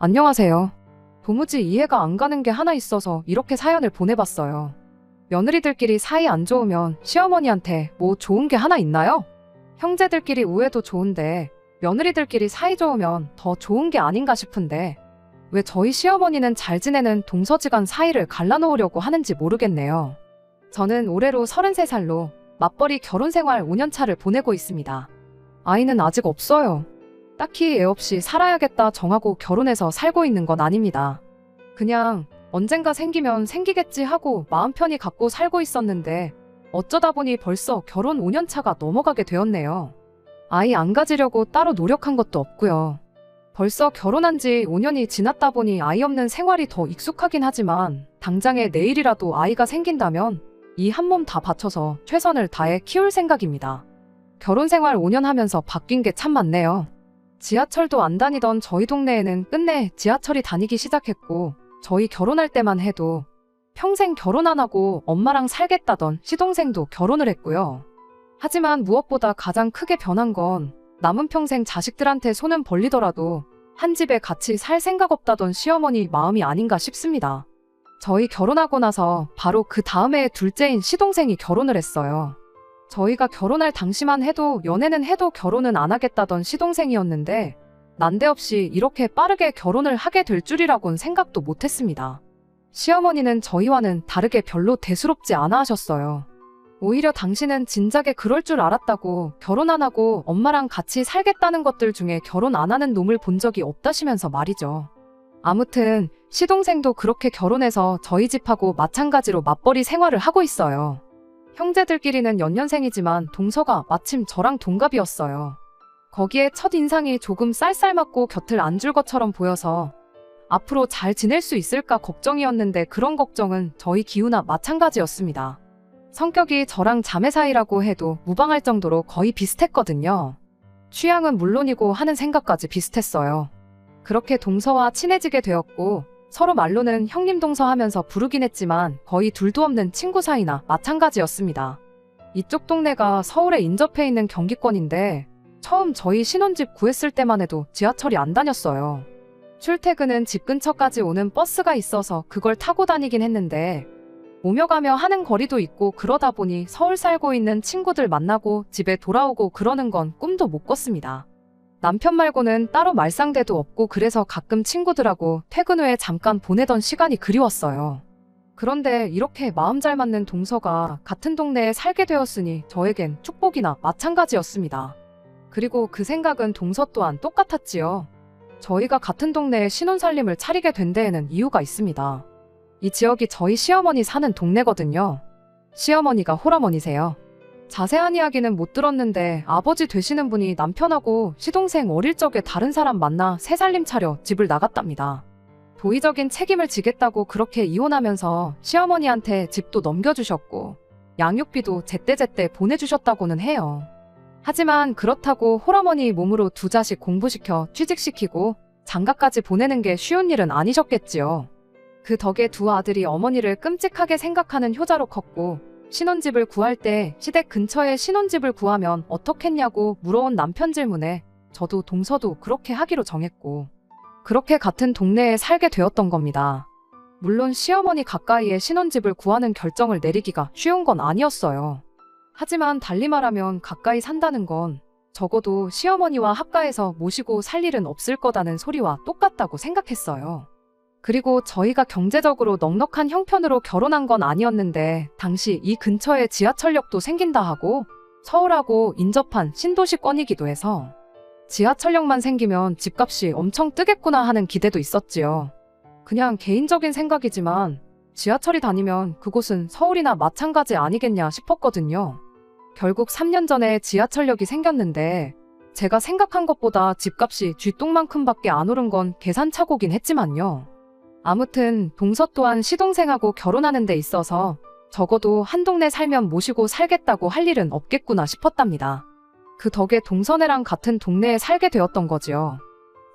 안녕하세요. 도무지 이해가 안 가는 게 하나 있어서 이렇게 사연을 보내봤어요. 며느리들끼리 사이 안 좋으면 시어머니한테 뭐 좋은 게 하나 있나요? 형제들끼리 우애도 좋은데 며느리들끼리 사이 좋으면 더 좋은 게 아닌가 싶은데 왜 저희 시어머니는 잘 지내는 동서지간 사이를 갈라놓으려고 하는지 모르겠네요. 저는 올해로 33살로 맞벌이 결혼 생활 5년차를 보내고 있습니다. 아이는 아직 없어요. 딱히 애 없이 살아야겠다 정하고 결혼해서 살고 있는 건 아닙니다. 그냥 언젠가 생기면 생기겠지 하고 마음 편히 갖고 살고 있었는데 어쩌다 보니 벌써 결혼 5년 차가 넘어가게 되었네요. 아이 안 가지려고 따로 노력한 것도 없고요. 벌써 결혼한 지 5년이 지났다 보니 아이 없는 생활이 더 익숙하긴 하지만 당장에 내일이라도 아이가 생긴다면 이 한 몸 다 바쳐서 최선을 다해 키울 생각입니다. 결혼 생활 5년 하면서 바뀐 게 참 많네요. 지하철도 안 다니던 저희 동네에는 끝내 지하철이 다니기 시작했고 저희 결혼할 때만 해도 평생 결혼 안 하고 엄마랑 살겠다던 시동생도 결혼을 했고요. 하지만 무엇보다 가장 크게 변한 건 남은 평생 자식들한테 손은 벌리더라도 한 집에 같이 살 생각 없다던 시어머니 마음이 아닌가 싶습니다. 저희 결혼하고 나서 바로 그 다음에 둘째인 시동생이 결혼을 했어요. 저희가 결혼할 당시만 해도 연애는 해도 결혼은 안 하겠다던 시동생이었는데 난데없이 이렇게 빠르게 결혼을 하게 될 줄이라곤 생각도 못했습니다. 시어머니는 저희와는 다르게 별로 대수롭지 않아 하셨어요. 오히려 당신은 진작에 그럴 줄 알았다고 결혼 안 하고 엄마랑 같이 살겠다는 것들 중에 결혼 안 하는 놈을 본 적이 없다시면서 말이죠. 아무튼 시동생도 그렇게 결혼해서 저희 집하고 마찬가지로 맞벌이 생활을 하고 있어요. 형제들끼리는 연년생이지만 동서가 마침 저랑 동갑이었어요. 거기에 첫인상이 조금 쌀쌀맞고 곁을 안 줄 것처럼 보여서 앞으로 잘 지낼 수 있을까 걱정이었는데 그런 걱정은 저희 기우나 마찬가지였습니다. 성격이 저랑 자매 사이라고 해도 무방할 정도로 거의 비슷했거든요. 취향은 물론이고 하는 생각까지 비슷했어요. 그렇게 동서와 친해지게 되었고 서로 말로는 형님 동서 하면서 부르긴 했지만 거의 둘도 없는 친구 사이나 마찬가지였습니다. 이쪽 동네가 서울에 인접해 있는 경기권인데 처음 저희 신혼집 구했을 때만 해도 지하철이 안 다녔어요. 출퇴근은 집 근처까지 오는 버스가 있어서 그걸 타고 다니긴 했는데 오며 가며 하는 거리도 있고 그러다 보니 서울 살고 있는 친구들 만나고 집에 돌아오고 그러는 건 꿈도 못 꿨습니다. 남편 말고는 따로 말상대도 없고 그래서 가끔 친구들하고 퇴근 후에 잠깐 보내던 시간이 그리웠어요. 그런데 이렇게 마음 잘 맞는 동서가 같은 동네에 살게 되었으니 저에겐 축복이나 마찬가지였습니다. 그리고 그 생각은 동서 또한 똑같았지요. 저희가 같은 동네에 신혼살림을 차리게 된 데에는 이유가 있습니다. 이 지역이 저희 시어머니 사는 동네거든요. 시어머니가 홀어머니세요. 자세한 이야기는 못 들었는데 아버지 되시는 분이 남편하고 시동생 어릴 적에 다른 사람 만나 새 살림 차려 집을 나갔답니다. 도의적인 책임을 지겠다고 그렇게 이혼하면서 시어머니한테 집도 넘겨주셨고 양육비도 제때제때 보내주셨다고는 해요. 하지만 그렇다고 홀어머니 몸으로 두 자식 공부시켜 취직시키고 장가까지 보내는 게 쉬운 일은 아니셨겠지요. 그 덕에 두 아들이 어머니를 끔찍하게 생각하는 효자로 컸고 신혼집을 구할 때 시댁 근처에 신혼집을 구하면 어떻겠냐고 물어온 남편 질문에 저도 동서도 그렇게 하기로 정했고 그렇게 같은 동네에 살게 되었던 겁니다. 물론 시어머니 가까이에 신혼집을 구하는 결정을 내리기가 쉬운 건 아니었어요. 하지만 달리 말하면 가까이 산다는 건 적어도 시어머니와 합가해서 모시고 살 일은 없을 거다는 소리와 똑같다고 생각했어요. 그리고 저희가 경제적으로 넉넉한 형편으로 결혼한 건 아니었는데 당시 이 근처에 지하철역도 생긴다 하고 서울하고 인접한 신도시권이기도 해서 지하철역만 생기면 집값이 엄청 뜨겠구나 하는 기대도 있었지요. 그냥 개인적인 생각이지만 지하철이 다니면 그곳은 서울이나 마찬가지 아니겠냐 싶었거든요. 결국 3년 전에 지하철역이 생겼는데 제가 생각한 것보다 집값이 쥐똥만큼밖에 안 오른 건 계산착오긴 했지만요. 아무튼 동서 또한 시동생하고 결혼하는 데 있어서 적어도 한 동네 살면 모시고 살겠다고 할 일은 없겠구나 싶었답니다. 그 덕에 동서네랑 같은 동네에 살게 되었던 거지요.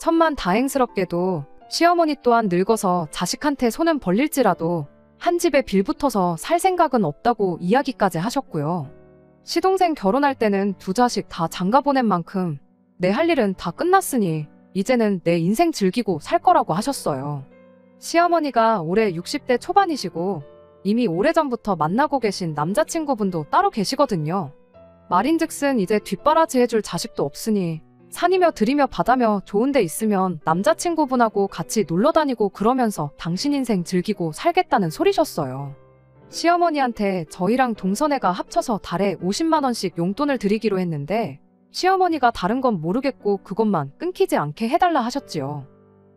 천만 다행스럽게도 시어머니 또한 늙어서 자식한테 손은 벌릴지라도 한 집에 빌붙어서 살 생각은 없다고 이야기까지 하셨고요. 시동생 결혼할 때는 두 자식 다 장가 보낸 만큼 내 할 일은 다 끝났으니 이제는 내 인생 즐기고 살 거라고 하셨어요. 시어머니가 올해 60대 초반이시고 이미 오래전부터 만나고 계신 남자친구분도 따로 계시거든요. 말인즉슨 이제 뒷바라지 해줄 자식도 없으니 산이며 들이며 바다며 좋은 데 있으면 남자친구분하고 같이 놀러 다니고 그러면서 당신 인생 즐기고 살겠다는 소리셨어요. 시어머니한테 저희랑 동선애가 합쳐서 달에 50만 원씩 용돈을 드리기로 했는데 시어머니가 다른 건 모르겠고 그것만 끊기지 않게 해달라 하셨지요.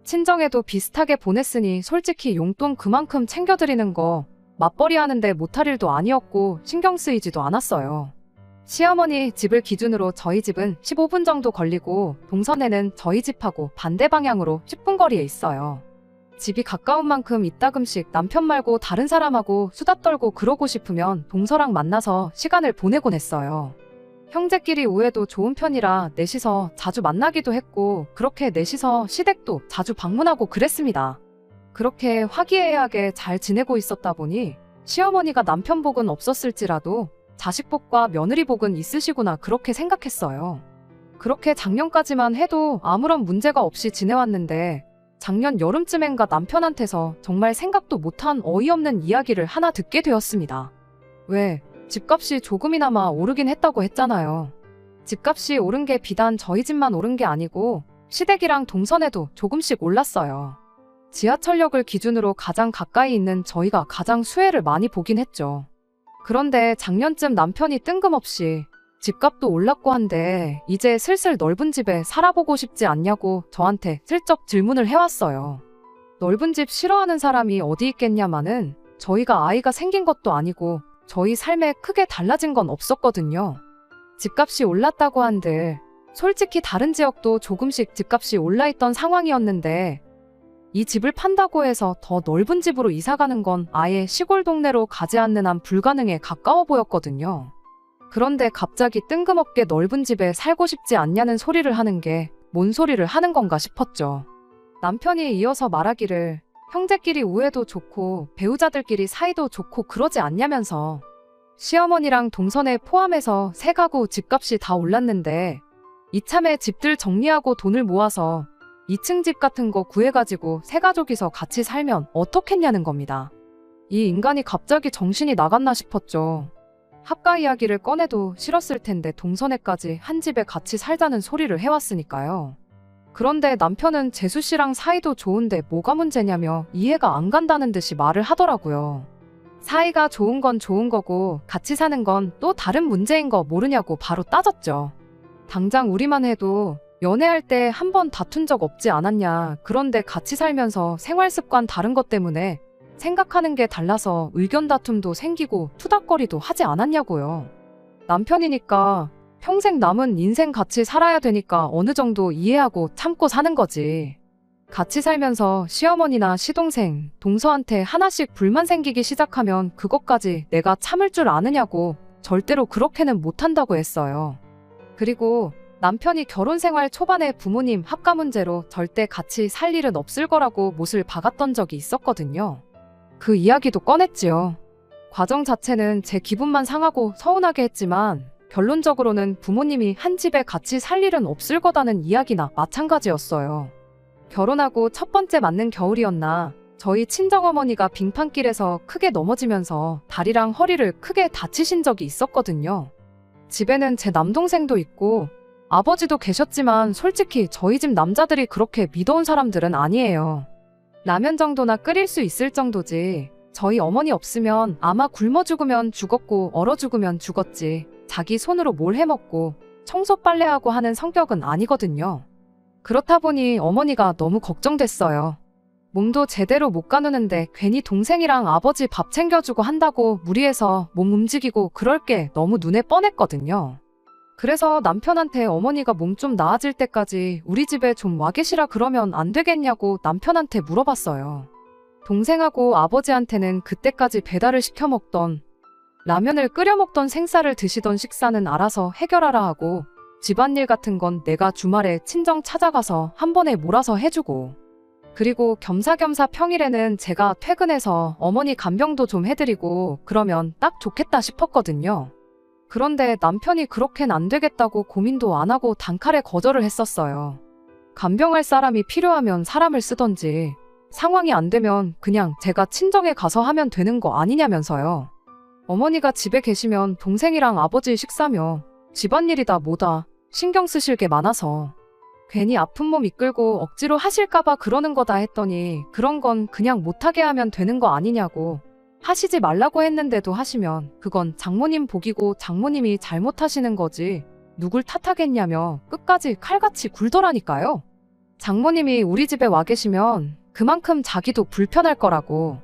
친정에도 비슷하게 보냈으니 솔직히 용돈 그만큼 챙겨드리는 거 맞벌이 하는데 못할 일도 아니었고 신경 쓰이지도 않았어요. 시어머니 집을 기준으로 저희 집은 15분 정도 걸리고 동선에는 저희 집하고 반대 방향으로 10분 거리에 있어요. 집이 가까운 만큼 이따금씩 남편 말고 다른 사람하고 수다 떨고 그러고 싶으면 동서랑 만나서 시간을 보내곤 했어요. 형제끼리 우애도 좋은 편이라 넷이서 자주 만나기도 했고 그렇게 넷이서 시댁도 자주 방문하고 그랬습니다. 그렇게 화기애애하게 잘 지내고 있었다 보니 시어머니가 남편 복은 없었을지라도 자식 복과 며느리 복은 있으시구나 그렇게 생각했어요. 그렇게 작년까지만 해도 아무런 문제가 없이 지내왔는데 작년 여름쯤엔가 남편한테서 정말 생각도 못한 어이없는 이야기를 하나 듣게 되었습니다. 왜? 집값이 조금이나마 오르긴 했다고 했잖아요. 집값이 오른 게 비단 저희 집만 오른 게 아니고 시댁이랑 동선에도 조금씩 올랐어요. 지하철역을 기준으로 가장 가까이 있는 저희가 가장 수혜를 많이 보긴 했죠. 그런데 작년쯤 남편이 뜬금없이 집값도 올랐고 한데 이제 슬슬 넓은 집에 살아보고 싶지 않냐고 저한테 슬쩍 질문을 해왔어요. 넓은 집 싫어하는 사람이 어디 있겠냐마는 저희가 아이가 생긴 것도 아니고 저희 삶에 크게 달라진 건 없었거든요. 집값이 올랐다고 한들 솔직히 다른 지역도 조금씩 집값이 올라있던 상황이었는데 이 집을 판다고 해서 더 넓은 집으로 이사가는 건 아예 시골 동네로 가지 않는 한 불가능에 가까워 보였거든요. 그런데 갑자기 뜬금없게 넓은 집에 살고 싶지 않냐는 소리를 하는 게 뭔 소리를 하는 건가 싶었죠. 남편이 이어서 말하기를 형제끼리 우애도 좋고 배우자들끼리 사이도 좋고 그러지 않냐면서 시어머니랑 동선에 포함해서 세 가구 집값이 다 올랐는데 이참에 집들 정리하고 돈을 모아서 2층 집 같은 거 구해가지고 세 가족이서 같이 살면 어떻겠냐는 겁니다. 이 인간이 갑자기 정신이 나갔나 싶었죠. 합가 이야기를 꺼내도 싫었을 텐데 동선에까지 한 집에 같이 살자는 소리를 해왔으니까요. 그런데 남편은 재수 씨랑 사이도 좋은데 뭐가 문제냐며 이해가 안 간다는 듯이 말을 하더라고요. 사이가 좋은 건 좋은 거고 같이 사는 건 또 다른 문제인 거 모르냐고 바로 따졌죠. 당장 우리만 해도 연애할 때 한 번 다툰 적 없지 않았냐. 그런데 같이 살면서 생활 습관 다른 것 때문에 생각하는 게 달라서 의견 다툼도 생기고 투닥거리도 하지 않았냐고요. 남편이니까 평생 남은 인생 같이 살아야 되니까 어느 정도 이해하고 참고 사는 거지. 같이 살면서 시어머니나 시동생, 동서한테 하나씩 불만 생기기 시작하면 그것까지 내가 참을 줄 아느냐고 절대로 그렇게는 못한다고 했어요. 그리고 남편이 결혼 생활 초반에 부모님 합가 문제로 절대 같이 살 일은 없을 거라고 못을 박았던 적이 있었거든요. 그 이야기도 꺼냈지요. 과정 자체는 제 기분만 상하고 서운하게 했지만 결론적으로는 부모님이 한 집에 같이 살 일은 없을 거다는 이야기나 마찬가지였어요. 결혼하고 첫 번째 맞는 겨울이었나 저희 친정어머니가 빙판길에서 크게 넘어지면서 다리랑 허리를 크게 다치신 적이 있었거든요. 집에는 제 남동생도 있고 아버지도 계셨지만 솔직히 저희 집 남자들이 그렇게 믿어온 사람들은 아니에요. 라면 정도나 끓일 수 있을 정도지 저희 어머니 없으면 아마 굶어 죽으면 죽었고 얼어 죽으면 죽었지 자기 손으로 뭘 해먹고 청소 빨래하고 하는 성격은 아니거든요. 그렇다 보니 어머니가 너무 걱정됐어요. 몸도 제대로 못 가누는데 괜히 동생이랑 아버지 밥 챙겨주고 한다고 무리해서 몸 움직이고 그럴 게 너무 눈에 뻔했거든요. 그래서 남편한테 어머니가 몸 좀 나아질 때까지 우리 집에 좀 와 계시라 그러면 안 되겠냐고 남편한테 물어봤어요. 동생하고 아버지한테는 그때까지 배달을 시켜 먹던 라면을 끓여 먹던 생쌀을 드시던 식사는 알아서 해결하라 하고 집안일 같은 건 내가 주말에 친정 찾아가서 한 번에 몰아서 해주고 그리고 겸사겸사 평일에는 제가 퇴근해서 어머니 간병도 좀 해드리고 그러면 딱 좋겠다 싶었거든요. 그런데 남편이 그렇게는 안 되겠다고 고민도 안 하고 단칼에 거절을 했었어요. 간병할 사람이 필요하면 사람을 쓰던지 상황이 안 되면 그냥 제가 친정에 가서 하면 되는 거 아니냐면서요. 어머니가 집에 계시면 동생이랑 아버지 식사며 집안일이다 뭐다 신경 쓰실 게 많아서 괜히 아픈 몸 이끌고 억지로 하실까봐 그러는 거다 했더니 그런 건 그냥 못하게 하면 되는 거 아니냐고 하시지 말라고 했는데도 하시면 그건 장모님 복이고 장모님이 잘못하시는 거지 누굴 탓하겠냐며 끝까지 칼같이 굴더라니까요. 장모님이 우리 집에 와 계시면 그만큼 자기도 불편할 거라고.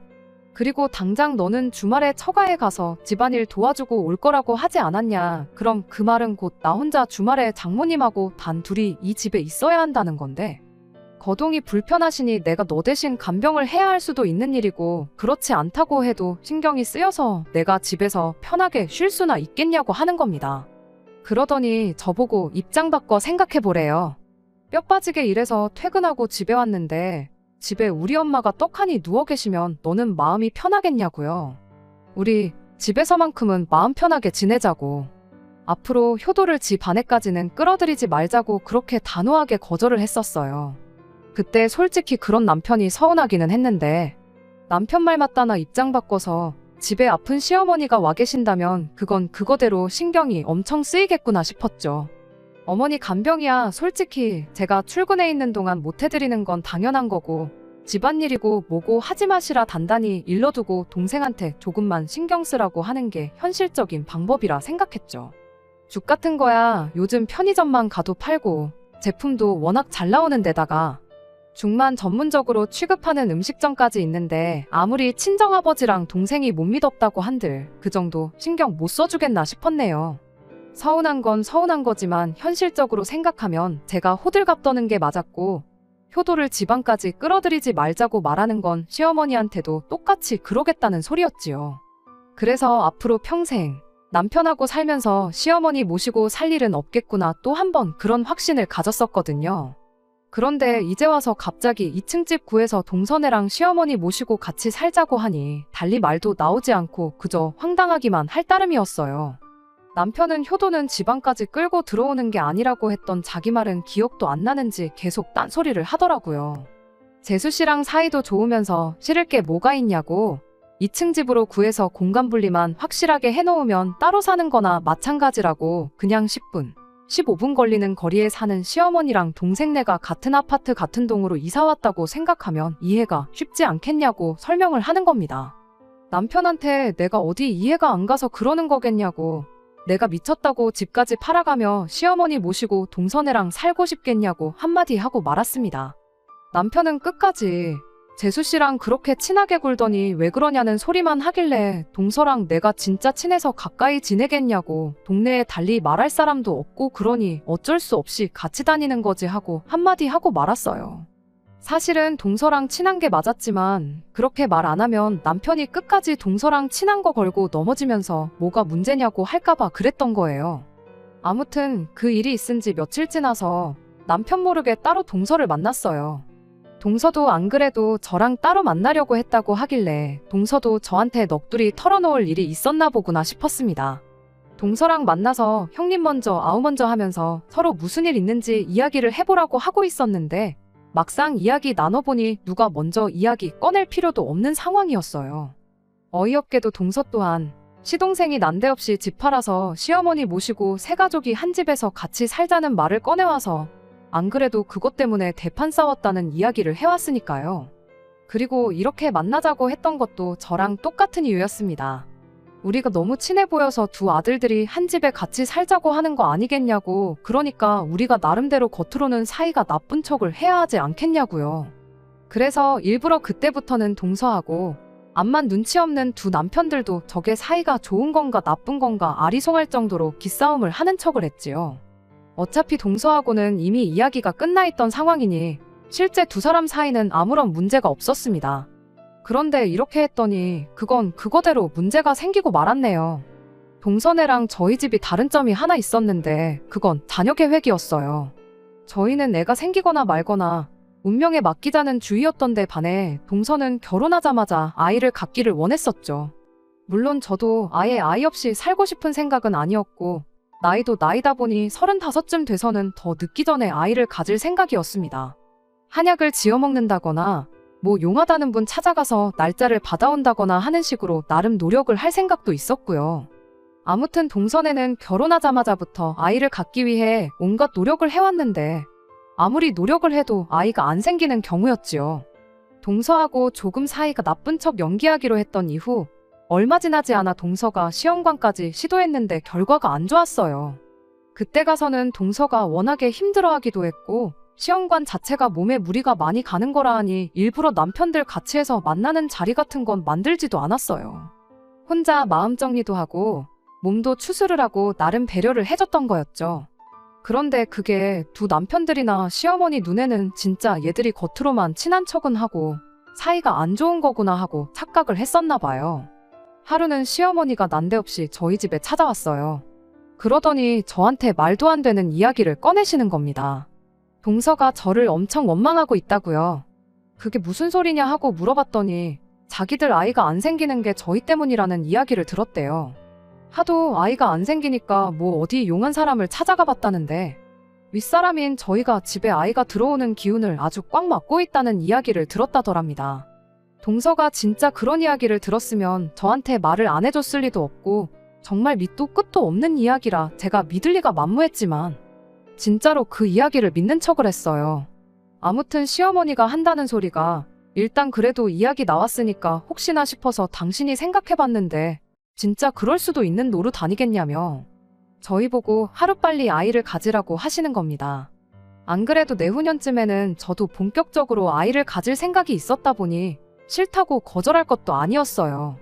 그리고 당장 너는 주말에 처가에 가서 집안일 도와주고 올 거라고 하지 않았냐. 그럼 그 말은 곧 나 혼자 주말에 장모님하고 단 둘이 이 집에 있어야 한다는 건데 거동이 불편하시니 내가 너 대신 간병을 해야 할 수도 있는 일이고 그렇지 않다고 해도 신경이 쓰여서 내가 집에서 편하게 쉴 수나 있겠냐고 하는 겁니다. 그러더니 저보고 입장 바꿔 생각해 보래요. 뼈 빠지게 일해서 퇴근하고 집에 왔는데 집에 우리 엄마가 떡하니 누워 계시면 너는 마음이 편하겠냐고요. 우리 집에서만큼은 마음 편하게 지내자고. 앞으로 효도를 집 안에까지는 끌어들이지 말자고 그렇게 단호하게 거절을 했었어요. 그때 솔직히 그런 남편이 서운하기는 했는데 남편 말 맞다나 입장 바꿔서 집에 아픈 시어머니가 와 계신다면 그건 그거대로 신경이 엄청 쓰이겠구나 싶었죠. 어머니 간병이야 솔직히 제가 출근해 있는 동안 못 해드리는 건 당연한 거고 집안일이고 뭐고 하지 마시라 단단히 일러두고 동생한테 조금만 신경 쓰라고 하는 게 현실적인 방법이라 생각했죠. 죽 같은 거야 요즘 편의점만 가도 팔고 제품도 워낙 잘 나오는 데다가 죽만 전문적으로 취급하는 음식점까지 있는데 아무리 친정아버지랑 동생이 못 믿었다고 한들 그 정도 신경 못 써주겠나 싶었네요. 서운한 건 서운한 거지만 현실적으로 생각하면 제가 호들갑 떠는 게 맞았고 효도를 집안까지 끌어들이지 말자고 말하는 건 시어머니한테도 똑같이 그러겠다는 소리였지요. 그래서 앞으로 평생 남편하고 살면서 시어머니 모시고 살 일은 없겠구나 또 한 번 그런 확신을 가졌었거든요. 그런데 이제 와서 갑자기 2층 집 구해서 동서네랑 시어머니 모시고 같이 살자고 하니 달리 말도 나오지 않고 그저 황당하기만 할 따름이었어요. 남편은 효도는 집안까지 끌고 들어오는 게 아니라고 했던 자기 말은 기억도 안 나는지 계속 딴소리를 하더라고요. 재수 씨랑 사이도 좋으면서 싫을 게 뭐가 있냐고 2층 집으로 구해서 공간 분리만 확실하게 해놓으면 따로 사는 거나 마찬가지라고 그냥 10분, 15분 걸리는 거리에 사는 시어머니랑 동생네가 같은 아파트 같은 동으로 이사 왔다고 생각하면 이해가 쉽지 않겠냐고 설명을 하는 겁니다. 남편한테 내가 어디 이해가 안 가서 그러는 거겠냐고 내가 미쳤다고 집까지 팔아가며 시어머니 모시고 동서네랑 살고 싶겠냐고 한마디 하고 말았습니다. 남편은 끝까지 재수 씨랑 그렇게 친하게 굴더니 왜 그러냐는 소리만 하길래 동서랑 내가 진짜 친해서 가까이 지내겠냐고 동네에 달리 말할 사람도 없고 그러니 어쩔 수 없이 같이 다니는 거지 하고 한마디 하고 말았어요. 사실은 동서랑 친한 게 맞았지만 그렇게 말 안 하면 남편이 끝까지 동서랑 친한 거 걸고 넘어지면서 뭐가 문제냐고 할까봐 그랬던 거예요. 아무튼 그 일이 있은 지 며칠 지나서 남편 모르게 따로 동서를 만났어요. 동서도 안 그래도 저랑 따로 만나려고 했다고 하길래 동서도 저한테 넋두리 털어놓을 일이 있었나 보구나 싶었습니다. 동서랑 만나서 형님 먼저 아우 먼저 하면서 서로 무슨 일 있는지 이야기를 해보라고 하고 있었는데 막상 이야기 나눠보니 누가 먼저 이야기 꺼낼 필요도 없는 상황이었어요. 어이없게도 동서 또한 시동생이 난데없이 집 팔아서 시어머니 모시고 세 가족이 한 집에서 같이 살자는 말을 꺼내와서 안 그래도 그것 때문에 대판 싸웠다는 이야기를 해왔으니까요. 그리고 이렇게 만나자고 했던 것도 저랑 똑같은 이유였습니다. 우리가 너무 친해 보여서 두 아들들이 한 집에 같이 살자고 하는 거 아니겠냐고 그러니까 우리가 나름대로 겉으로는 사이가 나쁜 척을 해야 하지 않겠냐고요. 그래서 일부러 그때부터는 동서하고 암만 눈치 없는 두 남편들도 저게 사이가 좋은 건가 나쁜 건가 아리송할 정도로 기싸움을 하는 척을 했지요. 어차피 동서하고는 이미 이야기가 끝나 있던 상황이니 실제 두 사람 사이는 아무런 문제가 없었습니다. 그런데 이렇게 했더니 그건 그거대로 문제가 생기고 말았네요. 동서네랑 저희 집이 다른 점이 하나 있었는데 그건 자녀 계획이었어요. 저희는 애가 생기거나 말거나 운명에 맡기자는 주의였던데 반해 동서는 결혼하자마자 아이를 갖기를 원했었죠. 물론 저도 아예 아이 없이 살고 싶은 생각은 아니었고 나이도 나이다 보니 35쯤 돼서는 더 늦기 전에 아이를 가질 생각이었습니다. 한약을 지어 먹는다거나 뭐 용하다는 분 찾아가서 날짜를 받아온다거나 하는 식으로 나름 노력을 할 생각도 있었고요. 아무튼 동선에는 결혼하자마자부터 아이를 갖기 위해 온갖 노력을 해왔는데 아무리 노력을 해도 아이가 안 생기는 경우였지요. 동서하고 조금 사이가 나쁜 척 연기하기로 했던 이후 얼마 지나지 않아 동서가 시험관까지 시도했는데 결과가 안 좋았어요. 그때 가서는 동서가 워낙에 힘들어하기도 했고 시험관 자체가 몸에 무리가 많이 가는 거라 하니 일부러 남편들 같이 해서 만나는 자리 같은 건 만들지도 않았어요. 혼자 마음 정리도 하고 몸도 추스를 하고 나름 배려를 해줬던 거였죠. 그런데 그게 두 남편들이나 시어머니 눈에는 진짜 얘들이 겉으로만 친한 척은 하고 사이가 안 좋은 거구나 하고 착각을 했었나 봐요. 하루는 시어머니가 난데없이 저희 집에 찾아왔어요. 그러더니 저한테 말도 안 되는 이야기를 꺼내시는 겁니다. 동서가 저를 엄청 원망하고 있다고요. 그게 무슨 소리냐 하고 물어봤더니 자기들 아이가 안 생기는 게 저희 때문이라는 이야기를 들었대요. 하도 아이가 안 생기니까 뭐 어디 용한 사람을 찾아가 봤다는데 윗사람인 저희가 집에 아이가 들어오는 기운을 아주 꽉 막고 있다는 이야기를 들었다더랍니다. 동서가 진짜 그런 이야기를 들었으면 저한테 말을 안 해줬을 리도 없고 정말 밑도 끝도 없는 이야기라 제가 믿을 리가 만무했지만 진짜로 그 이야기를 믿는 척을 했어요. 아무튼 시어머니가 한다는 소리가 일단 그래도 이야기 나왔으니까 혹시나 싶어서 당신이 생각해봤는데 진짜 그럴 수도 있는 노릇 아니겠냐며 저희 보고 하루빨리 아이를 가지라고 하시는 겁니다. 안 그래도 내후년쯤에는 저도 본격적으로 아이를 가질 생각이 있었다 보니 싫다고 거절할 것도 아니었어요.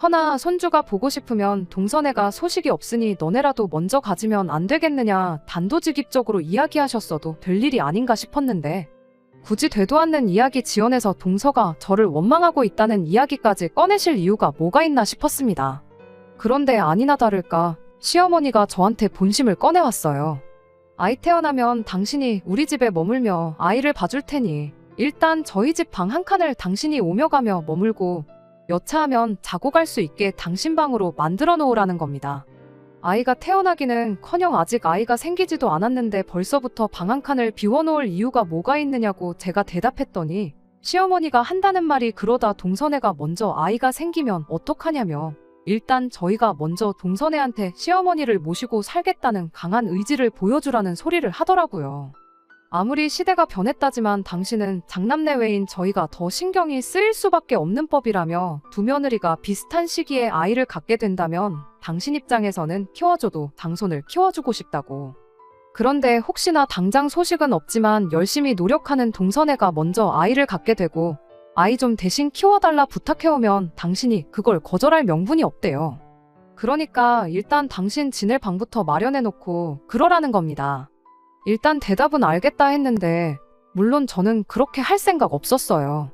허나 손주가 보고 싶으면 동서네가 소식이 없으니 너네라도 먼저 가지면 안 되겠느냐 단도직입적으로 이야기하셨어도 별일이 아닌가 싶었는데 굳이 되도 않는 이야기 지어내서 동서가 저를 원망하고 있다는 이야기까지 꺼내실 이유가 뭐가 있나 싶었습니다. 그런데 아니나 다를까 시어머니가 저한테 본심을 꺼내왔어요. 아이 태어나면 당신이 우리 집에 머물며 아이를 봐줄 테니 일단 저희 집 방 한 칸을 당신이 오며 가며 머물고 여차하면 자고 갈 수 있게 당신 방으로 만들어 놓으라는 겁니다. 아이가 태어나기는커녕 아직 아이가 생기지도 않았는데 벌써부터 방 한 칸을 비워놓을 이유가 뭐가 있느냐고 제가 대답했더니 시어머니가 한다는 말이 그러다 동서네가 먼저 아이가 생기면 어떡하냐며 일단 저희가 먼저 동서네한테 시어머니를 모시고 살겠다는 강한 의지를 보여주라는 소리를 하더라고요. 아무리 시대가 변했다지만 당신은 장남내외인 저희가 더 신경이 쓰일 수밖에 없는 법이라며 두 며느리가 비슷한 시기에 아이를 갖게 된다면 당신 입장에서는 키워줘도 당손을 키워주고 싶다고. 그런데 혹시나 당장 소식은 없지만 열심히 노력하는 동서네가 먼저 아이를 갖게 되고 아이 좀 대신 키워달라 부탁해오면 당신이 그걸 거절할 명분이 없대요. 그러니까 일단 당신 지낼 방부터 마련해놓고 그러라는 겁니다. 일단 대답은 알겠다 했는데 물론 저는 그렇게 할 생각 없었어요.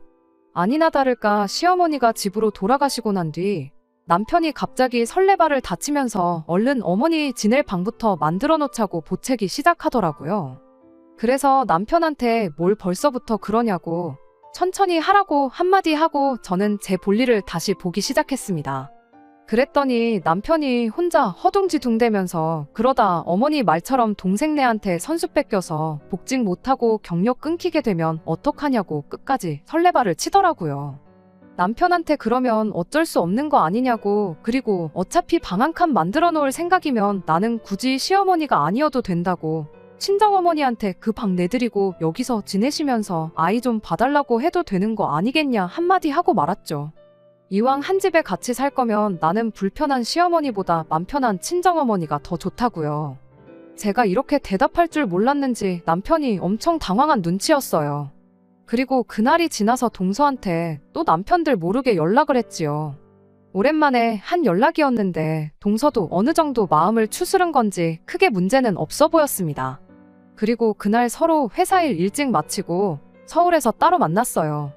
아니나 다를까 시어머니가 집으로 돌아가시고 난 뒤 남편이 갑자기 설레발을 다치면서 얼른 어머니 지낼 방부터 만들어 놓자고 보채기 시작하더라고요. 그래서 남편한테 뭘 벌써부터 그러냐고 천천히 하라고 한마디 하고 저는 제 볼일을 다시 보기 시작했습니다. 그랬더니 남편이 혼자 허둥지둥대면서 그러다 어머니 말처럼 동생네한테 선수 뺏겨서 복직 못하고 경력 끊기게 되면 어떡하냐고 끝까지 설레발을 치더라고요. 남편한테 그러면 어쩔 수 없는 거 아니냐고 그리고 어차피 방 한 칸 만들어 놓을 생각이면 나는 굳이 시어머니가 아니어도 된다고 친정어머니한테 그 방 내드리고 여기서 지내시면서 아이 좀 봐달라고 해도 되는 거 아니겠냐 한마디 하고 말았죠. 이왕 한 집에 같이 살 거면 나는 불편한 시어머니보다 맘 편한 친정어머니가 더 좋다고요. 제가 이렇게 대답할 줄 몰랐는지 남편이 엄청 당황한 눈치였어요. 그리고 그날이 지나서 동서한테 또 남편들 모르게 연락을 했지요. 오랜만에 한 연락이었는데 동서도 어느 정도 마음을 추스른 건지 크게 문제는 없어 보였습니다. 그리고 그날 서로 회사 일 일찍 마치고 서울에서 따로 만났어요.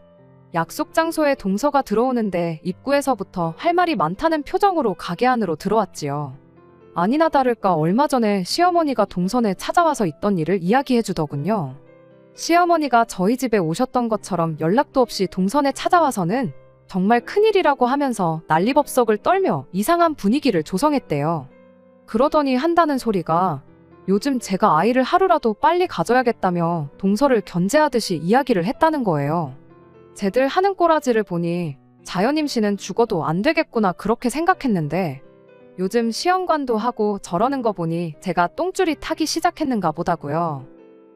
약속 장소에 동서가 들어오는데 입구에서부터 할 말이 많다는 표정으로 가게 안으로 들어왔지요. 아니나 다를까 얼마 전에 시어머니가 동선에 찾아와서 있던 일을 이야기해 주더군요. 시어머니가 저희 집에 오셨던 것처럼 연락도 없이 동선에 찾아와서는 정말 큰일이라고 하면서 난리법석을 떨며 이상한 분위기를 조성했대요. 그러더니 한다는 소리가 요즘 제가 아이를 하루라도 빨리 가져야겠다며 동서를 견제하듯이 이야기를 했다는 거예요. 쟤들 하는 꼬라지를 보니 자연임신은 죽어도 안 되겠구나 그렇게 생각했는데 요즘 시험관도 하고 저러는 거 보니 제가 똥줄이 타기 시작했는가 보다고요.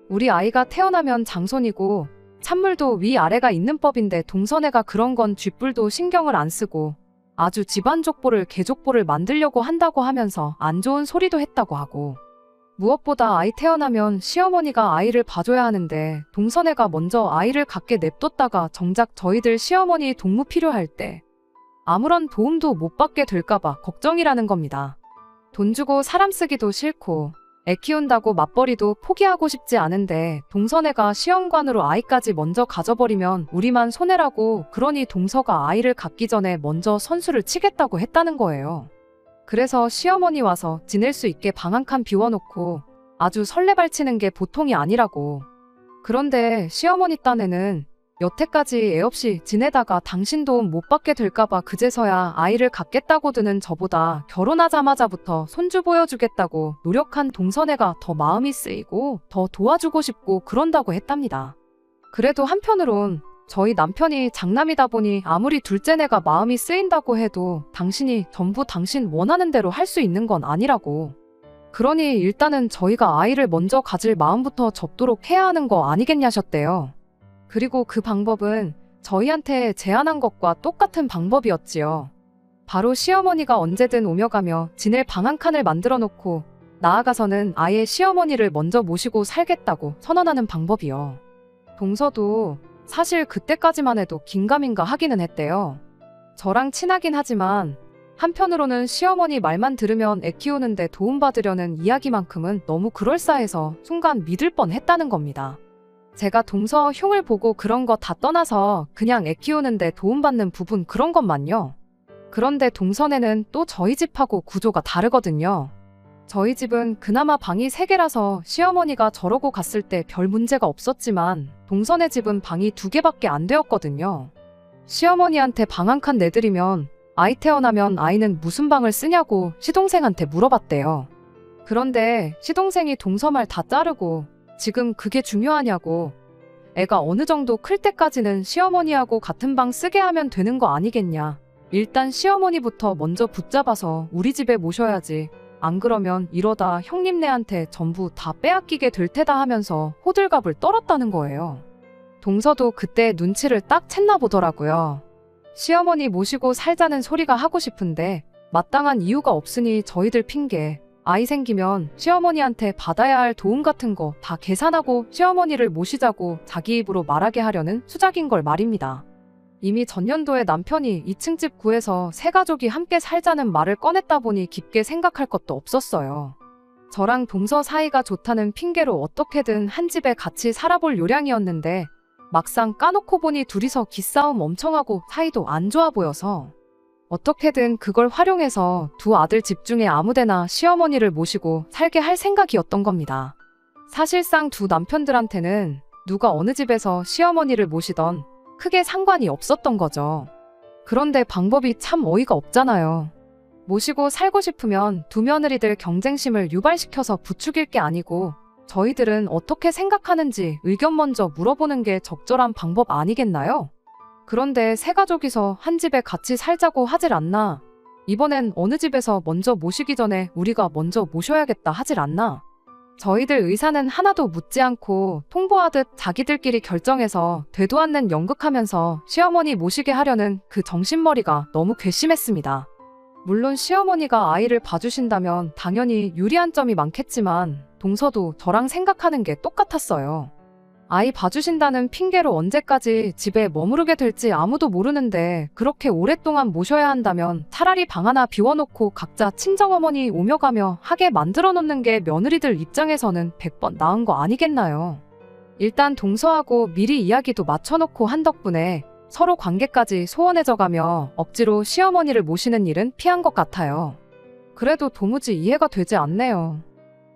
우리 아이가 태어나면 장손이고 찬물도 위아래가 있는 법인데 동서네가 그런 건 쥐뿔도 신경을 안 쓰고 아주 집안 족보를 개족보를 만들려고 한다고 하면서 안 좋은 소리도 했다고 하고 무엇보다 아이 태어나면 시어머니가 아이를 봐줘야 하는데 동서네가 먼저 아이를 갖게 냅뒀다가 정작 저희들 시어머니 동무 필요할 때 아무런 도움도 못 받게 될까봐 걱정이라는 겁니다. 돈 주고 사람 쓰기도 싫고 애 키운다고 맞벌이도 포기하고 싶지 않은데 동서네가 시험관으로 아이까지 먼저 가져버리면 우리만 손해라고 그러니 동서가 아이를 갖기 전에 먼저 선수를 치겠다고 했다는 거예요. 그래서 시어머니 와서 지낼 수 있게 방 한 칸 비워놓고 아주 설레발치는 게 보통이 아니라고. 그런데 시어머니 딴에는 여태까지 애 없이 지내다가 당신 도움 못 받게 될까봐 그제서야 아이를 갖겠다고 드는 저보다 결혼하자마자부터 손주 보여주겠다고 노력한 동서네가 더 마음이 쓰이고 더 도와주고 싶고 그런다고 했답니다. 그래도 한편으론 저희 남편이 장남이다 보니 아무리 둘째네가 마음이 쓰인다고 해도 당신이 전부 당신 원하는 대로 할 수 있는 건 아니라고. 그러니 일단은 저희가 아이를 먼저 가질 마음부터 접도록 해야 하는 거 아니겠냐셨대요. 그리고 그 방법은 저희한테 제안한 것과 똑같은 방법이었지요. 바로 시어머니가 언제든 오며 가며 지낼 방 한 칸을 만들어 놓고 나아가서는 아예 시어머니를 먼저 모시고 살겠다고 선언하는 방법이요. 동서도 사실 그때까지만 해도 긴가민가 하기는 했대요. 저랑 친하긴 하지만 한편으로는 시어머니 말만 들으면 애 키우는데 도움받으려는 이야기만큼은 너무 그럴싸해서 순간 믿을 뻔했다는 겁니다. 제가 동서 흉을 보고 그런 거 다 떠나서 그냥 애 키우는데 도움받는 부분 그런 것만요. 그런데 동서네는 또 저희 집하고 구조가 다르거든요. 저희 집은 그나마 방이 3개라서 시어머니가 저러고 갔을 때 별 문제가 없었지만 동서네 집은 방이 2개밖에 안 되었거든요. 시어머니한테 방 한 칸 내드리면 아이 태어나면 아이는 무슨 방을 쓰냐고 시동생한테 물어봤대요. 그런데 시동생이 동서 말 다 자르고 지금 그게 중요하냐고 애가 어느 정도 클 때까지는 시어머니하고 같은 방 쓰게 하면 되는 거 아니겠냐. 일단 시어머니부터 먼저 붙잡아서 우리 집에 모셔야지. 안 그러면 이러다 형님네한테 전부 다 빼앗기게 될 테다 하면서 호들갑을 떨었다는 거예요. 동서도 그때 눈치를 딱 챘나 보더라고요. 시어머니 모시고 살자는 소리가 하고 싶은데 마땅한 이유가 없으니 저희들 핑계 아이 생기면 시어머니한테 받아야 할 도움 같은 거 다 계산하고 시어머니를 모시자고 자기 입으로 말하게 하려는 수작인 걸 말입니다. 이미 전년도에 남편이 2층 집 구해서 세 가족이 함께 살자는 말을 꺼냈다 보니 깊게 생각할 것도 없었어요. 저랑 동서 사이가 좋다는 핑계로 어떻게든 한 집에 같이 살아볼 요량이었는데 막상 까놓고 보니 둘이서 기싸움 엄청 하고 사이도 안 좋아 보여서 어떻게든 그걸 활용해서 두 아들 집 중에 아무데나 시어머니를 모시고 살게 할 생각이었던 겁니다. 사실상 두 남편들한테는 누가 어느 집에서 시어머니를 모시던 크게 상관이 없었던 거죠. 그런데 방법이 참 어이가 없잖아요. 모시고 살고 싶으면 두 며느리들 경쟁심을 유발시켜서 부추길 게 아니고 저희들은 어떻게 생각하는지 의견 먼저 물어보는 게 적절한 방법 아니겠나요? 그런데 세 가족이서 한 집에 같이 살자고 하질 않나? 이번엔 어느 집에서 먼저 모시기 전에 우리가 먼저 모셔야겠다 하질 않나? 저희들 의사는 하나도 묻지 않고 통보하듯 자기들끼리 결정해서 되도 않는 연극하면서 시어머니 모시게 하려는 그 정신머리가 너무 괘씸했습니다. 물론 시어머니가 아이를 봐주신다면 당연히 유리한 점이 많겠지만 동서도 저랑 생각하는 게 똑같았어요. 아이 봐주신다는 핑계로 언제까지 집에 머무르게 될지 아무도 모르는데 그렇게 오랫동안 모셔야 한다면 차라리 방 하나 비워놓고 각자 친정어머니 오며 가며 하게 만들어 놓는 게 며느리들 입장에서는 100번 나은 거 아니겠나요? 일단 동서하고 미리 이야기도 맞춰놓고 한 덕분에 서로 관계까지 소원해져 가며 억지로 시어머니를 모시는 일은 피한 것 같아요. 그래도 도무지 이해가 되지 않네요.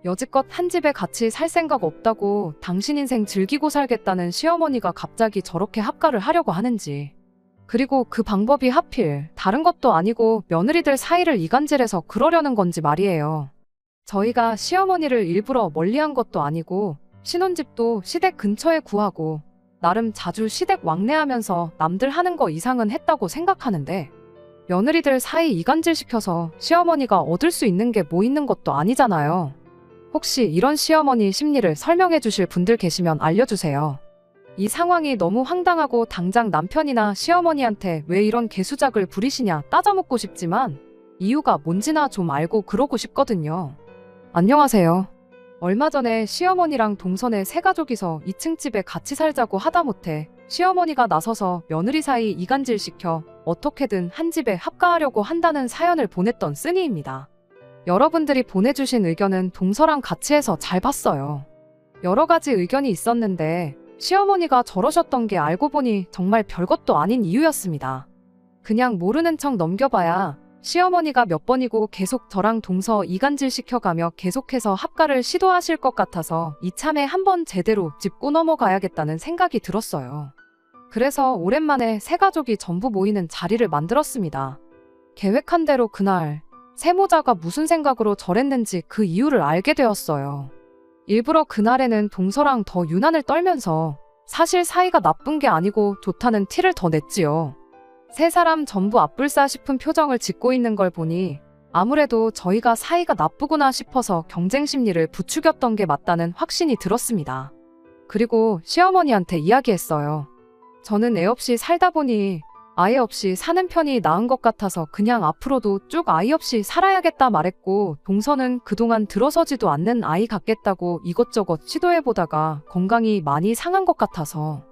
여지껏 한 집에 같이 살 생각 없다고 당신 인생 즐기고 살겠다는 시어머니가 갑자기 저렇게 합가를 하려고 하는지. 그리고 그 방법이 하필 다른 것도 아니고 며느리들 사이를 이간질해서 그러려는 건지 말이에요. 저희가 시어머니를 일부러 멀리한 것도 아니고 신혼집도 시댁 근처에 구하고 나름 자주 시댁 왕래하면서 남들 하는 거 이상은 했다고 생각하는데 며느리들 사이 이간질 시켜서 시어머니가 얻을 수 있는 게 뭐 있는 것도 아니잖아요. 혹시 이런 시어머니 심리를 설명해 주실 분들 계시면 알려주세요. 이 상황이 너무 황당하고 당장 남편이나 시어머니한테 왜 이런 개수작을 부리시냐 따져묻고 싶지만 이유가 뭔지나 좀 알고 그러고 싶거든요. 안녕하세요. 얼마 전에 시어머니랑 동선에 세 가족이서 2층 집에 같이 살자고 하다못해 시어머니가 나서서 며느리 사이 이간질 시켜 어떻게든 한 집에 합가하려고 한다는 사연을 보냈던 쓰니입니다. 여러분들이 보내주신 의견은 동서랑 같이 해서 잘 봤어요. 여러 가지 의견이 있었는데 시어머니가 저러셨던 게 알고 보니 정말 별것도 아닌 이유였습니다. 그냥 모르는 척 넘겨봐야 시어머니가 몇 번이고 계속 저랑 동서 이간질 시켜가며 계속해서 합가를 시도하실 것 같아서 이참에 한번 제대로 짚고 넘어가야겠다는 생각이 들었어요. 그래서 오랜만에 세 가족이 전부 모이는 자리를 만들었습니다. 계획한 대로 그날 세모자가 무슨 생각으로 저랬는지 그 이유를 알게 되었어요. 일부러 그날에는 동서랑 더 유난을 떨면서 사실 사이가 나쁜 게 아니고 좋다는 티를 더 냈지요. 세 사람 전부 앞불싸 싶은 표정을 짓고 있는 걸 보니 아무래도 저희가 사이가 나쁘구나 싶어서 경쟁 심리를 부추겼던 게 맞다는 확신이 들었습니다. 그리고 시어머니한테 이야기했어요. 저는 애 없이 살다 보니 아이 없이 사는 편이 나은 것 같아서 그냥 앞으로도 쭉 아이 없이 살아야겠다 말했고 동서는 그동안 들어서지도 않는 아이 갖겠다고 이것저것 시도해보다가 건강이 많이 상한 것 같아서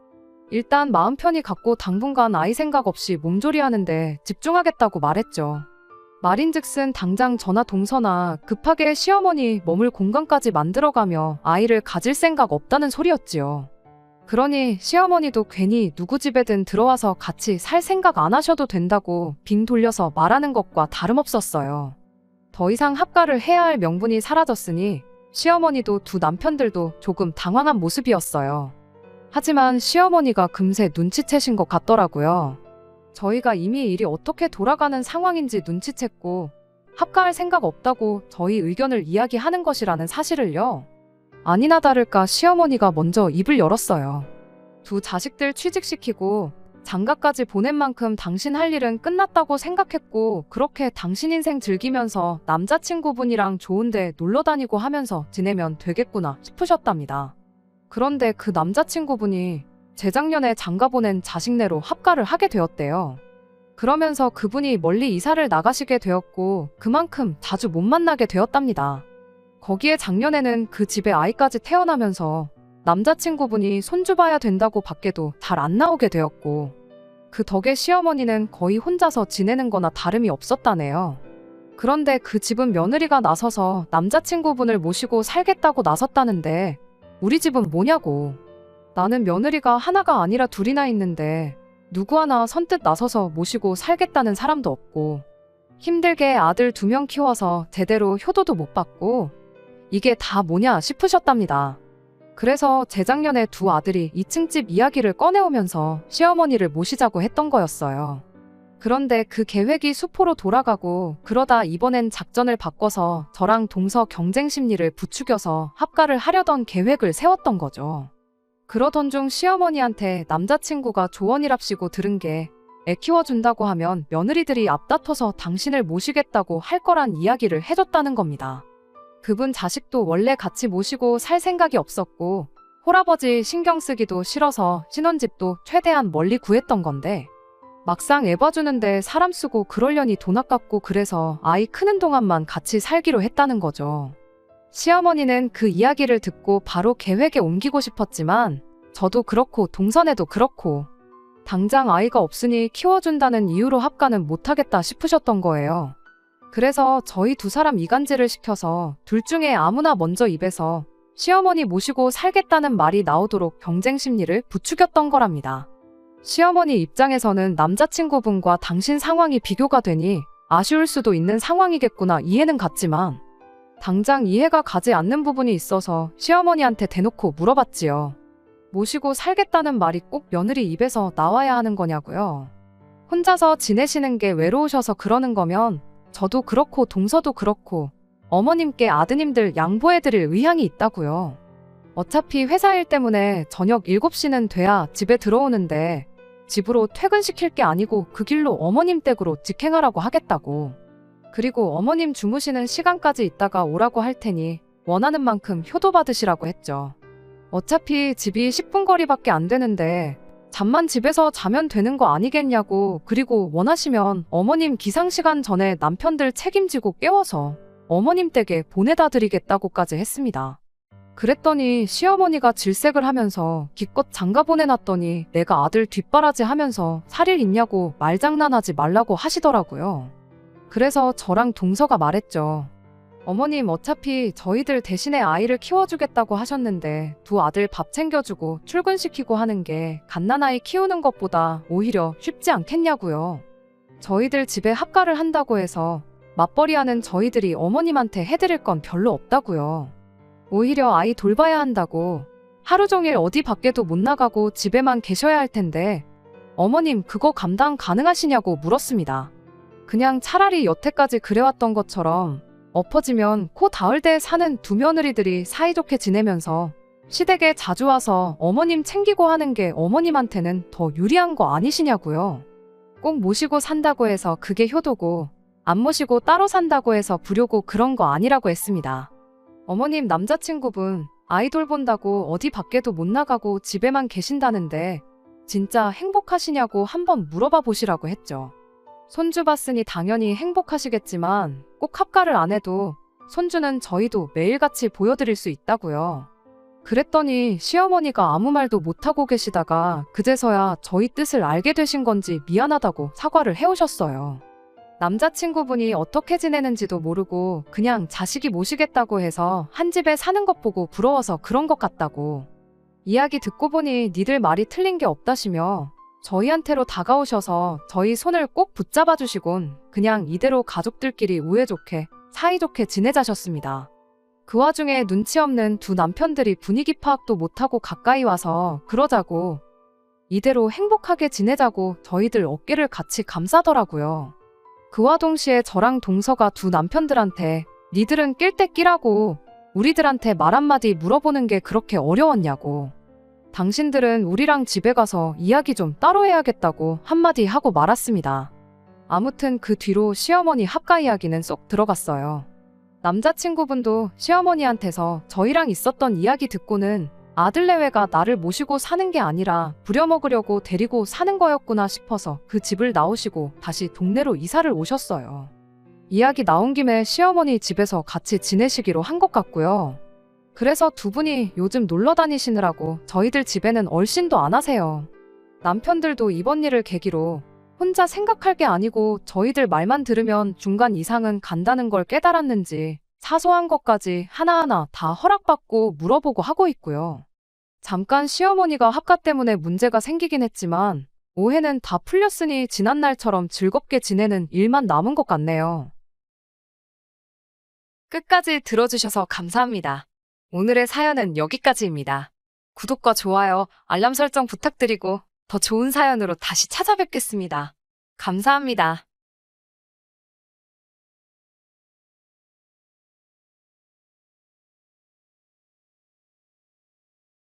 일단 마음 편히 갖고 당분간 아이 생각 없이 몸조리하는데 집중하겠다고 말했죠. 말인즉슨 당장 저나 동서나 급하게 시어머니 머물 공간까지 만들어가며 아이를 가질 생각 없다는 소리였지요. 그러니 시어머니도 괜히 누구 집에든 들어와서 같이 살 생각 안 하셔도 된다고 빙 돌려서 말하는 것과 다름없었어요. 더 이상 합가를 해야 할 명분이 사라졌으니 시어머니도 두 남편들도 조금 당황한 모습이었어요. 하지만 시어머니가 금세 눈치채신 것 같더라고요. 저희가 이미 일이 어떻게 돌아가는 상황인지 눈치챘고 합가할 생각 없다고 저희 의견을 이야기하는 것이라는 사실을요. 아니나 다를까 시어머니가 먼저 입을 열었어요. 두 자식들 취직시키고 장가까지 보낸 만큼 당신 할 일은 끝났다고 생각했고 그렇게 당신 인생 즐기면서 남자친구분이랑 좋은데 놀러 다니고 하면서 지내면 되겠구나 싶으셨답니다. 그런데 그 남자친구분이 재작년에 장가 보낸 자식네로 합가를 하게 되었대요. 그러면서 그분이 멀리 이사를 나가시게 되었고 그만큼 자주 못 만나게 되었답니다. 거기에 작년에는 그 집에 아이까지 태어나면서 남자친구분이 손주 봐야 된다고 밖에도 잘 안 나오게 되었고 그 덕에 시어머니는 거의 혼자서 지내는 거나 다름이 없었다네요. 그런데 그 집은 며느리가 나서서 남자친구분을 모시고 살겠다고 나섰다는데 우리 집은 뭐냐고. 나는 며느리가 하나가 아니라 둘이나 있는데 누구 하나 선뜻 나서서 모시고 살겠다는 사람도 없고 힘들게 아들 2명 키워서 제대로 효도도 못 받고 이게 다 뭐냐 싶으셨답니다. 그래서 재작년에 두 아들이 2층 집 이야기를 꺼내오면서 시어머니를 모시자고 했던 거였어요. 그런데 그 계획이 수포로 돌아가고 그러다 이번엔 작전을 바꿔서 저랑 동서 경쟁 심리를 부추겨서 합가를 하려던 계획을 세웠던 거죠. 그러던 중 시어머니한테 남자친구가 조언이랍시고 들은 게 애 키워준다고 하면 며느리들이 앞다퉈서 당신을 모시겠다고 할 거란 이야기를 해줬다는 겁니다. 그분 자식도 원래 같이 모시고 살 생각이 없었고 홀아버지 신경 쓰기도 싫어서 신혼집도 최대한 멀리 구했던 건데 막상 애 봐주는데 사람 쓰고 그러려니 돈 아깝고 그래서 아이 크는 동안만 같이 살기로 했다는 거죠. 시어머니는 그 이야기를 듣고 바로 계획에 옮기고 싶었지만 저도 그렇고 동선에도 그렇고 당장 아이가 없으니 키워준다는 이유로 합가는 못하겠다 싶으셨던 거예요. 그래서 저희 두 사람 이간질을 시켜서 둘 중에 아무나 먼저 입에서 시어머니 모시고 살겠다는 말이 나오도록 경쟁 심리를 부추겼던 거랍니다. 시어머니 입장에서는 남자친구분과 당신 상황이 비교가 되니 아쉬울 수도 있는 상황이겠구나 이해는 갔지만 당장 이해가 가지 않는 부분이 있어서 시어머니한테 대놓고 물어봤지요. 모시고 살겠다는 말이 꼭 며느리 입에서 나와야 하는 거냐고요. 혼자서 지내시는 게 외로우셔서 그러는 거면 저도 그렇고 동서도 그렇고 어머님께 아드님들 양보해드릴 의향이 있다고요. 어차피 회사 일 때문에 저녁 7시는 돼야 집에 들어오는데 집으로 퇴근시킬 게 아니고 그 길로 어머님 댁으로 직행하라고 하겠다고. 그리고 어머님 주무시는 시간까지 있다가 오라고 할 테니 원하는 만큼 효도 받으시라고 했죠. 어차피 집이 10분 거리밖에 안 되는데 잠만 집에서 자면 되는 거 아니겠냐고. 그리고 원하시면 어머님 기상시간 전에 남편들 책임지고 깨워서 어머님 댁에 보내다 드리겠다고까지 했습니다. 그랬더니 시어머니가 질색을 하면서 기껏 장가 보내놨더니 내가 아들 뒷바라지 하면서 살일 있냐고 말장난하지 말라고 하시더라고요. 그래서 저랑 동서가 말했죠. 어머님 어차피 저희들 대신에 아이를 키워주겠다고 하셨는데 두 아들 밥 챙겨주고 출근시키고 하는 게 갓난아이 키우는 것보다 오히려 쉽지 않겠냐고요. 저희들 집에 합가를 한다고 해서 맞벌이하는 저희들이 어머님한테 해드릴 건 별로 없다고요. 오히려 아이 돌봐야 한다고 하루 종일 어디 밖에도 못 나가고 집에만 계셔야 할 텐데 어머님 그거 감당 가능하시냐고 물었습니다. 그냥 차라리 여태까지 그래왔던 것처럼 엎어지면 코 닿을 데 사는 두 며느리들이 사이좋게 지내면서 시댁에 자주 와서 어머님 챙기고 하는 게 어머님한테는 더 유리한 거 아니시냐고요. 꼭 모시고 산다고 해서 그게 효도고 안 모시고 따로 산다고 해서 불효고 그런 거 아니라고 했습니다. 어머님 남자친구분 아이 돌본다고 어디 밖에도 못 나가고 집에만 계신다는데 진짜 행복하시냐고 한번 물어봐 보시라고 했죠. 손주 봤으니 당연히 행복하시겠지만 꼭 합가를 안 해도 손주는 저희도 매일같이 보여드릴 수 있다고요. 그랬더니 시어머니가 아무 말도 못하고 계시다가 그제서야 저희 뜻을 알게 되신 건지 미안하다고 사과를 해오셨어요. 남자친구분이 어떻게 지내는지도 모르고 그냥 자식이 모시겠다고 해서 한 집에 사는 것 보고 부러워서 그런 것 같다고. 이야기 듣고 보니 니들 말이 틀린 게 없다시며 저희한테로 다가오셔서 저희 손을 꼭 붙잡아 주시곤 그냥 이대로 가족들끼리 우애 좋게 사이좋게 지내자셨습니다. 그 와중에 눈치 없는 두 남편들이 분위기 파악도 못하고 가까이 와서 그러자고 이대로 행복하게 지내자고 저희들 어깨를 같이 감싸더라고요. 그와 동시에 저랑 동서가 두 남편들한테 니들은 낄 때 끼라고 우리들한테 말 한마디 물어보는 게 그렇게 어려웠냐고. 당신들은 우리랑 집에 가서 이야기 좀 따로 해야겠다고 한마디 하고 말았습니다. 아무튼 그 뒤로 시어머니 합가 이야기는 쏙 들어갔어요. 남자친구분도 시어머니한테서 저희랑 있었던 이야기 듣고는 아들내외가 나를 모시고 사는 게 아니라 부려먹으려고 데리고 사는 거였구나 싶어서 그 집을 나오시고 다시 동네로 이사를 오셨어요. 이야기 나온 김에 시어머니 집에서 같이 지내시기로 한 것 같고요. 그래서 두 분이 요즘 놀러 다니시느라고 저희들 집에는 얼씬도 안 하세요. 남편들도 이번 일을 계기로 혼자 생각할 게 아니고 저희들 말만 들으면 중간 이상은 간다는 걸 깨달았는지 사소한 것까지 하나하나 다 허락받고 물어보고 하고 있고요. 잠깐 시어머니가 합가 때문에 문제가 생기긴 했지만 오해는 다 풀렸으니 지난날처럼 즐겁게 지내는 일만 남은 것 같네요. 끝까지 들어주셔서 감사합니다. 오늘의 사연은 여기까지입니다. 구독과 좋아요, 알람 설정 부탁드리고 더 좋은 사연으로 다시 찾아뵙겠습니다. 감사합니다.